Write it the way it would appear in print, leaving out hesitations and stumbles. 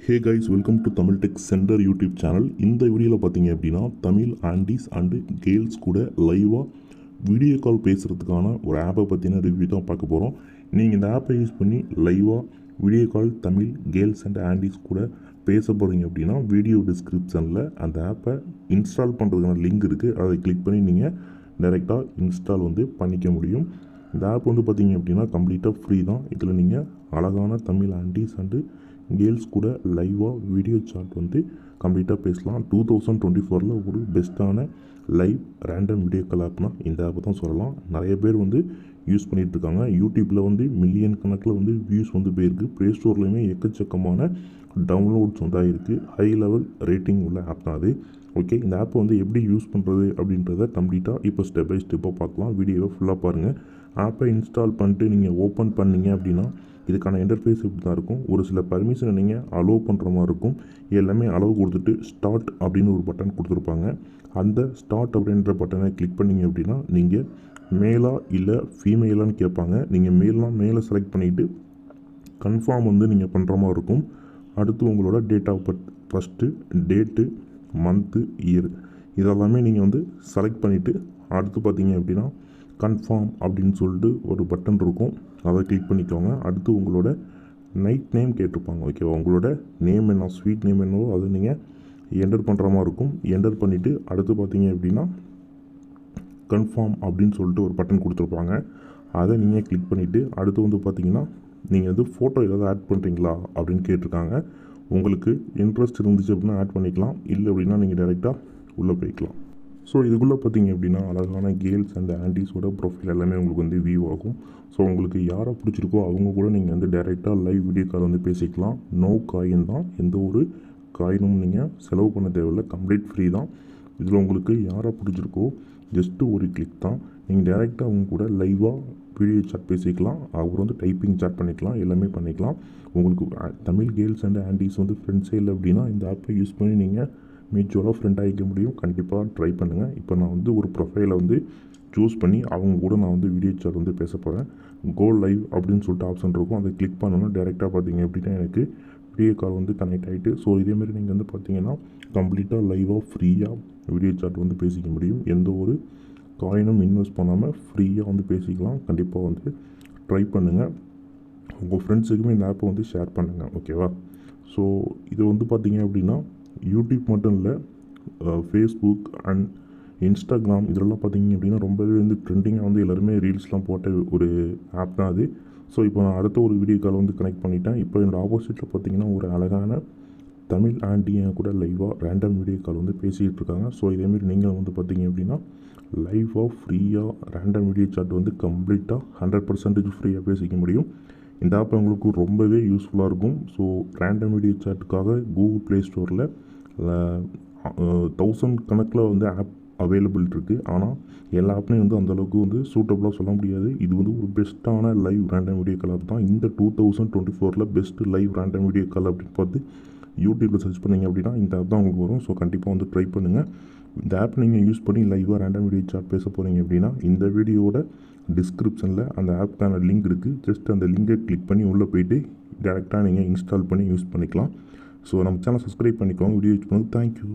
Hey guys, welcome to Tamil tech centre YouTube channel. இந்த வீடியோவில் பார்த்தீங்க அப்படின்னா தமிழ் ஆண்டிஸ் அண்டு கேர்ள்ஸ் கூட லைவாக வீடியோ கால் பேசுகிறதுக்கான ஒரு ஆப்பை பற்றின ரிவ்யூ தான் பார்க்க போகிறோம். நீங்கள் இந்த ஆப்பை யூஸ் பண்ணி லைவாக video call Tamil girls and Andes கூட பேச போகிறீங்க அப்படின்னா வீடியோ டிஸ்கிரிப்ஷனில் அந்த ஆப்பை இன்ஸ்டால் பண்ணுறதுக்கான லிங்க் இருக்குது. அதை கிளிக் பண்ணி நீங்கள் டைரெக்டாக இன்ஸ்டால் பண்ணிக்க முடியும். இந்த ஆப் பார்த்தீங்க அப்படின்னா கம்ப்ளீட்டாக ஃப்ரீ தான். இதில் நீங்கள் அழகான தமிழ் ஆண்டிஸ் அண்டு கேர்ள்ஸ் கூட லைவாக வீடியோ சாட் கம்ப்ளீட்டாக பேசலாம். 2024 ஒரு பெஸ்ட்டான லைவ் ரேண்டம் வீடியோ கால் ஆப்னா இந்த ஆப்பை தான் சொல்லலாம். நிறைய பேர் யூஸ் பண்ணிகிட்ருக்காங்க. யூடியூப்பில் மில்லியன் கணக்கில் வியூஸ் போயிருக்கு. ப்ளே ஸ்டோர்லேயுமே எக்கச்சக்கமான டவுன்லோட்ஸ் ஆகிருக்கு. ஹை லெவல் ரேட்டிங் உள்ள ஆப் தான் அது. ஓகே, இந்த ஆப்பை எப்படி யூஸ் பண்ணுறது அப்படின்றத கம்ப்ளீட்டாக இப்போ ஸ்டெப் பை ஸ்டெப்பாக பார்க்கலாம். வீடியோவை ஃபுல்லாக பாருங்கள். ஆப்பை இன்ஸ்டால் பண்ணிட்டு நீங்கள் ஓப்பன் பண்ணிங்க அப்படின்னா இதுக்கான இன்டர்ஃபேஸ் இப்படி தான் இருக்கும். ஒரு சில பர்மிஷனை நீங்கள் அலோவ் பண்ணுற மாதிரி இருக்கும். எல்லாமே அலோவ் கொடுத்துட்டு ஸ்டார்ட் அப்படின்னு ஒரு பட்டன் கொடுத்துருப்பாங்க. அந்த ஸ்டார்ட் அப்படின்ற பட்டனை கிளிக் பண்ணிங்க அப்படின்னா நீங்கள் மேலா இல்லை ஃபீமேலான்னு கேட்பாங்க. நீங்கள் மேலே செலக்ட் பண்ணிவிட்டு கன்ஃபார்ம் நீங்கள் பண்ணுற மாதிரி இருக்கும். அடுத்து உங்களோட date of birth, first date, month, year இதெல்லாமே நீங்கள் செலக்ட் பண்ணிவிட்டு அடுத்து பார்த்தீங்க அப்படின்னா கன்ஃபார்ம் அப்படின்னு சொல்லிட்டு ஒரு பட்டன் இருக்கும். அதை கிளிக் பண்ணிக்கோங்க. அடுத்து உங்களோட நைட் நேம் கேட்டிருப்பாங்க. ஓகேவா, உங்களோட நேம் என்ன, ஸ்வீட் நேம் என்னவோ அதை நீங்கள் என்டர் பண்ணுற மாதிரி இருக்கும். என்டர் பண்ணிவிட்டு அடுத்து பார்த்தீங்க அப்படின்னா கன்ஃபார்ம் அப்படின்னு சொல்லிட்டு ஒரு பட்டன் கொடுத்துருப்பாங்க. அதை நீங்கள் கிளிக் பண்ணிவிட்டு அடுத்து பார்த்தீங்கன்னா நீங்கள் ஃபோட்டோ ஏதாவது ஆட் பண்ணுறீங்களா அப்படின்னு கேட்டிருக்காங்க. உங்களுக்கு இன்ட்ரெஸ்ட் இருந்துச்சு அப்படின்னா ஆட் பண்ணிக்கலாம். இல்லை அப்படின்னா நீங்கள் டைரெக்டாக உள்ளே போய்க்கலாம். ஸோ இதுக்குள்ளே பார்த்தீங்க அப்படின்னா அழகான கேர்ள்ஸ் அண்ட் ஆண்டிஸோட ப்ரொஃபைல் எல்லாமே உங்களுக்கு வியூ ஆகும். ஸோ உங்களுக்கு யாரை பிடிச்சிருக்கோ அவங்க கூட நீங்கள் டைரெக்டாக லைவ் வீடியோ கால் பேசிக்கலாம். நோ காயின் தான், எந்த ஒரு காயினும் நீங்கள் செலவு பண்ண தேவையில்லை. கம்ப்ளீட் ஃப்ரீ தான். இதில் உங்களுக்கு யாரை பிடிச்சிருக்கோ ஜஸ்ட்டு ஒரு கிளிக் தான். நீங்கள் டைரெக்டாக அவங்க கூட லைவாக வீடியோ சாட் பேசிக்கலாம். அவர் டைப்பிங் சாட் பண்ணிக்கலாம், எல்லாமே பண்ணிக்கலாம். உங்களுக்கு தமிழ் கேர்ள்ஸ் அண்ட் ஆண்டிஸ் ஃப்ரெண்ட்ஸே இல்லை அப்படின்னா இந்த ஆப்பை யூஸ் பண்ணி நீங்கள் மியூச்சுவலாக ஃப்ரெண்ட் ஆகிக்க முடியும். கண்டிப்பாக ட்ரை பண்ணுங்கள். இப்போ நான் ஒரு ப்ரொஃபைலை சூஸ் பண்ணி அவங்க கூட நான் வீடியோ சாட் பேச போகிறேன். கோ லைவ் அப்படின்னு சொல்லிட்டு ஆப்ஷன் இருக்கும். அதை கிளிக் பண்ணோன்னா டேரெக்டாக பார்த்தீங்க அப்படின்னா எனக்கு வீடியோ கால் கனெக்ட் ஆகிட்டு. ஸோ இதேமாரி நீங்கள் பார்த்தீங்கன்னா கம்ப்ளீட்டாக லைவாக ஃப்ரீயாக வீடியோ சாட் பேசிக்க முடியும். எந்த ஒரு காயினும் இன்வெஸ்ட் பண்ணாமல் ஃப்ரீயாக பேசிக்கலாம். கண்டிப்பாக ட்ரை பண்ணுங்கள். உங்கள் ஃப்ரெண்ட்ஸுக்குமே இந்த ஆப்பை ஷேர் பண்ணுங்கள். ஓகேவா? ஸோ இது பார்த்தீங்க அப்படின்னா யூடியூப் மட்டும் இல்லை, ஃபேஸ்புக் அண்ட் இன்ஸ்டாகிராம் இதெல்லாம் பார்த்தீங்க அப்படின்னா ரொம்பவே ட்ரெண்டிங்காக எல்லாருமே ரீல்ஸ்லாம் போட்ட ஒரு ஆப் தான் அது. ஸோ இப்போ நான் அடுத்த ஒரு வீடியோ கால் கனெக்ட் பண்ணிட்டேன். இப்போ என்னோடய ஆப்போசிட்டில் பார்த்தீங்கன்னா ஒரு அழகான தமிழ் ஆண்டியை கூட லைவாக ரேண்டம் வீடியோ கால் பேசிக்கிட்டு இருக்காங்க. ஸோ இதேமாரி நீங்கள் பார்த்தீங்க அப்படின்னா லைவாக ஃப்ரீயாக ரேண்டம் வீடியோ சாட் கம்ப்ளீட்டாக 100% ஃப்ரீயாக பேசிக்க முடியும். இந்த ஆப் உங்களுக்கு ரொம்பவே யூஸ்ஃபுல்லாக இருக்கும். ஸோ ரேண்டம் வீடியோ சாட்டுக்காக கூகுள் ப்ளே ஸ்டோரில் 1000 கணக்கில் ஆப் அவைலபிள் இருக்குது. ஆனால் எல்லா ஆப்லையும் அந்தளவுக்கு சூட்டபுளாக சொல்ல முடியாது. இது ஒரு பெஸ்ட்டான live random video call app தான். இந்த 2024 best live random video call அப்படின்னு பார்த்து யூடியூப்பில் சர்ச் பண்ணிங்க அப்படின்னா இந்த ஆப் தான் உங்களுக்கு வரும். ஸோ கண்டிப்பாக ட்ரை பண்ணுங்கள். இந்த ஆப் நீங்கள் யூஸ் பண்ணி லைவாக ரேண்டம் வீடியோ சாட் பேச போகிறீங்க அப்படின்னா இந்த வீடியோவோட டிஸ்கிரிப்ஷனில் அந்த ஆப்க்கான லிங்க் இருக்குது. ஜஸ்ட் அந்த லிங்கை கிளிக் பண்ணி உள்ளே போய்ட்டு டேரெக்டாக நீங்கள் இன்ஸ்டால் பண்ணி யூஸ் பண்ணிக்கலாம். ஸோ நம்ம சேனல் சப்ஸ்கிரைப் பண்ணிக்கோங்க. வீடியோ யூஸ் பண்ணுங்க. தேங்க்யூ.